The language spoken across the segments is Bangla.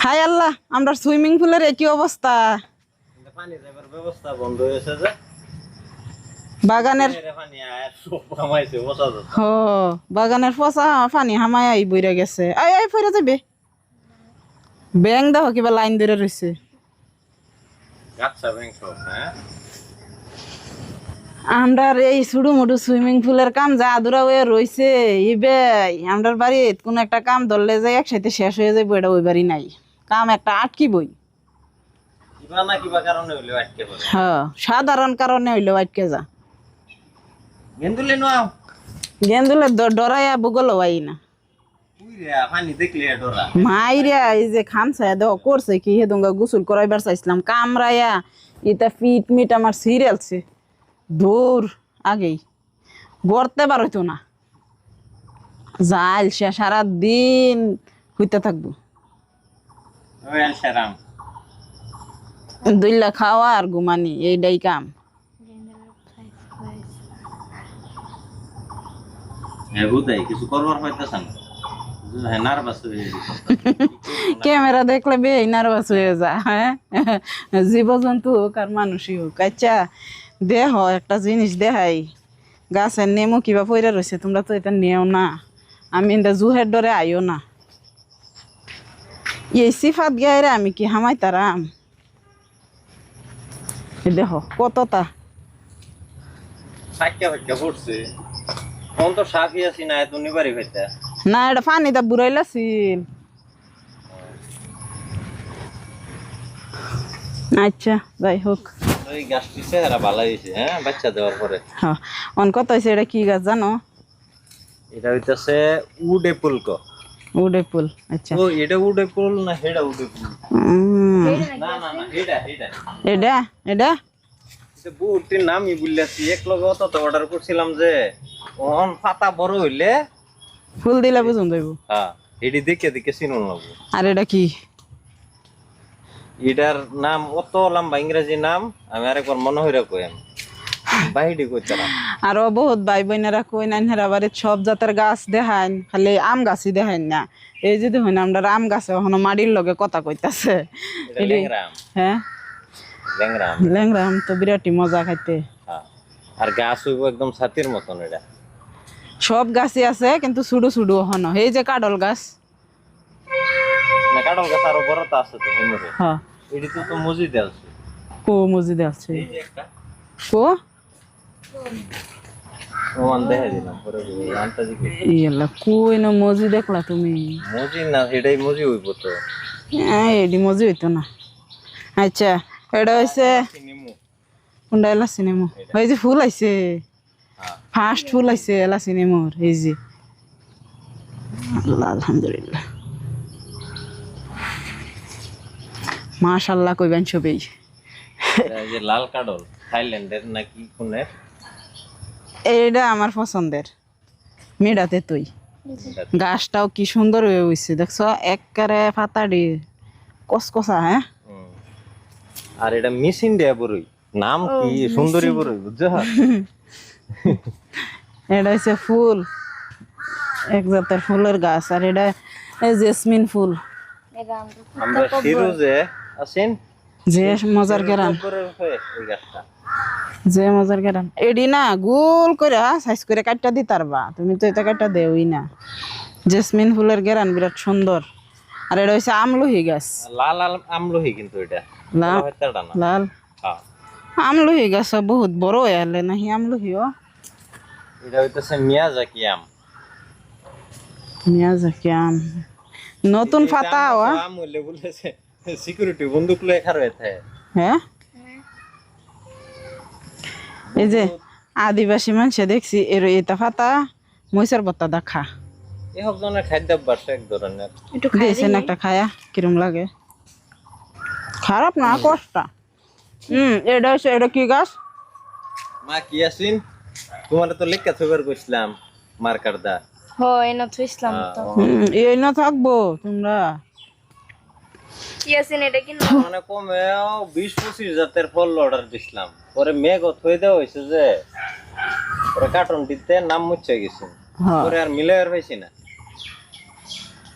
হাই আল্লাহ, আমরা সুইমিং পুলের একই অবস্থা। পানি যাবার ব্যবস্থা বন্ধ হয়েছে যে বাগানের পানি আর সব কামাইছে বসা যাচ্ছে। হ বাগানের পচা পানি হামায় আই বইরা গেছে। আই আই ফিরে যাবে ব্যাং দাও কিবা লাইন ধরে রইছে। গাছা ব্যাংক সব হ্যাঁ আমরা এই ছুডু মুডু সুইমিং পুলের কাম যা আদুরা হয়ে রইছে ইবে আমরার বাড়িত কোন একটা কাম ধরলে যাই একসাথে শেষ হয়ে যাবে, এটা ওই বাড়ি নাই। কাম একটা আটকি বই কিবা না কিবা কারণে হইলো আটকে পড়ে। হ্যাঁ, সাধারণ কারণে হইলেও আটকে যা। গেন্দুলে নাও গেন্দুলে ডরাইয়া বুগল হওয়াই না উইরে পানি দেখলে ডরা। মাইরিয়া এই যে খামসায় দেওয়া করছে কি হে দঙ্গা গোসল করাইবার চাইছিলাম, কামরাইয়া এটা পিট মিট আমার সিরিয়ালছে দূর আগেই গড়তে পারতো না। যাইল সে সারাদিন হইতে থাকবো, ওই আলসারাম দইলা খাওয়া আর ঘুমানি, এইটাই কাম। হ্যাঁ বুঝাই কিছু করবার পাইতেছ না, হ্যাঁ নার্ভাস হয়ে গেছে। ক্যামেরা দেখলে বে নার্ভাস হয়ে যায়। হ্যাঁ, জীবজন্তু হোক আর মানুষই হোক। আচ্ছা দেহ একটা জিনিস দেখাই, গাছের নেমু কিবা পইরা রয়েছে, তোমরা তো এটা নেও না, আমি এটা জুহের ডরে আইও না। এই সিফাত গায়ে আমি কি হামাই তারাম? দেখো কতটা সাক্কা ফাক্কা পড়ছে কোন তো সাকি আছি না এত নিবারি হইতা না, এটা পানিটা বুড়াইলাছিল। আচ্ছা যাই হোক, ওই গাছটি চেহারা ভালো হয়েছে হ্যাঁ বাচ্চা দেওয়ার পরে। হ্যাঁ অন কত হয়েছে, এটা কি গাছ জানো? এটা হইতাছে উড এপল ক। Wood apple. আচ্ছা ও এটা উড এপল না হেডা উড এপল? না না না এটা এটা এটা এটা এটা বুটির নামই বললাছি। এক লগে অত অর্ডার করছিলাম যে ওন পাতা বড় হইলে ফুল দিলে বুঝুন যাইব। হ্যাঁ এডি দেখে দেখে চিনুন লাগবো। আর এটা কি? এটার নাম অত লম্বা ইংরেজি নাম আমি আরেকবার মনে হইরা কইম বাইডি কইতাম। আরো বহুত ভাই বোনেরা কই না হেরা বাড়ির সব জাতের গাছ দেখাইন, খালি আম গাছই দেখাইন না। এই যে দেখুন আমরা আম গাছে এখনো মাটির লগে কথা কইতাছে। এটা ল্যাংরাম। হ্যাঁ ল্যাংরাম ল্যাংরা আম তো বিরাটই মজা খাইতে। হ্যাঁ আর গাছ হইব একদম ছাতির মতন। এটা সব গাছই আছে কিন্তু ছুডু ছুডু হন। এই যে কাডল গাছ, না কাটল গাছ আরো বড় তো আছে তো হিমরে। হ্যাঁ এডি তো মসজিদে আছে। কো মসজিদে আছে এই যে একটা কো ওমান দেখা দিলাম পরে আনতা দিকে ইয়েলা কই না মজি দেখলা তুমি? মসজিদ না এটাই মসজিদ হইব তো। হ্যাঁ এডি মজি হইতো না। আচ্ছা এটা হইছে নিমু কোনটা? এলাচি নেমু। ওই যে ফুল আইছে, হ্যাঁ ফার্স্ট ফুল আইছে এলাচি নেমুর। এই যে আল্লাহ আলহামদুলিল্লাহ মাশাআল্লাহ কইবেন সবেই। এটা যে লাল কাডল থাইল্যান্ডের নাকি কোনের? এইটা আমার পছন্দের, মেডাতে তুই। গাছটাও কি সুন্দর হয়ে হইছে দেখছো, একবারে পাতাড়ি কসকসা। হ্যাঁ আর এটা মিস ইন্ডিয়া বড়ই, নাম কি সুন্দরী বড়ই বুঝছো? এটা হচ্ছে ফুল, এক জাতের ফুলের গাছ। আর এটা জেসমিন ফুল। আমরা ফিরোজে আছেন যে মজার গেরান, এই গাছটা যে মজার গেরান। এডি না গোল করে সাইজ করে কাটটা দিতার বা তুমি তো এটা কাটটা দেওই না। জেসমিন ফুলের গেরান বিরাট সুন্দর। আর এটা হচ্ছে আমলহি গাছ, লাল আমলহি কিন্তু এটা লাল হয়তাটা না। লাল হ্যাঁ আমলহি গাছ বহুত বড় হয়ে আলে নাহি আমলহিও। এটা হইতাছে মিয়াজাকি আম। মিয়াজাকি আম নতুন পাতা। আম হইলে বলেছে সিকিউরিটি বন্দুক লয়ে খার হয়ে থাকে। হ্যাঁ এই যে আদিবাসী মানুষে দেখছি এর এটা পাতা মহিষের বত্তা দেখা এই সব ধরনের খাদ্যাভ্যাস এক ধরনের। দিয়েছেন একটা খায়া কিরম লাগে? খারাপ না, কষ্টা। এটা হচ্ছে এটা কি গাছ? মা কি আছিন তোমার তো লেখা থবার কইছিলাম মার্কার দা। হয় না তো ইসলাম তো এই না থাকবো তোমরা। কি আছেন এটা কি মানে কমেও 20-25 জাতের ফল অর্ডার দিছিলাম, পরে মেঘ থই দেওয়া হয়েছে যে পরে কার্টন দিতে নাম মুচ্ছে গেছে, পরে আর মিলে আর পাইছি না।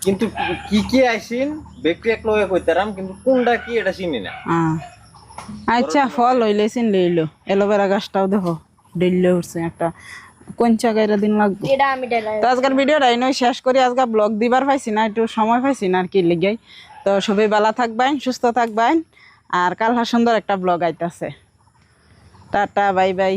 কিন্তু কি কি আইছিন ব্যক্তি এক লগে কইতারাম কিন্তু কোনটা কি এটা চিনি না। আচ্ছা ফল হইলে চিন লইলো এলোভেরা গাছটাও দেখো ডেলে উঠছে একটা কঞ্চা গাইরা দিন লাগবে। এটা আমি ডেলাই তো আজকের ভিডিওটা এই নয় শেষ করি, আজকে ব্লগ দিবার পাইছি না, একটু সময় পাইছি না আর কি লেগে। তো সবাই ভালো থাকবেন, সুস্থ থাকবেন, আর কাল সুন্দর একটা ব্লগ আইতাছে। Tata bye bye.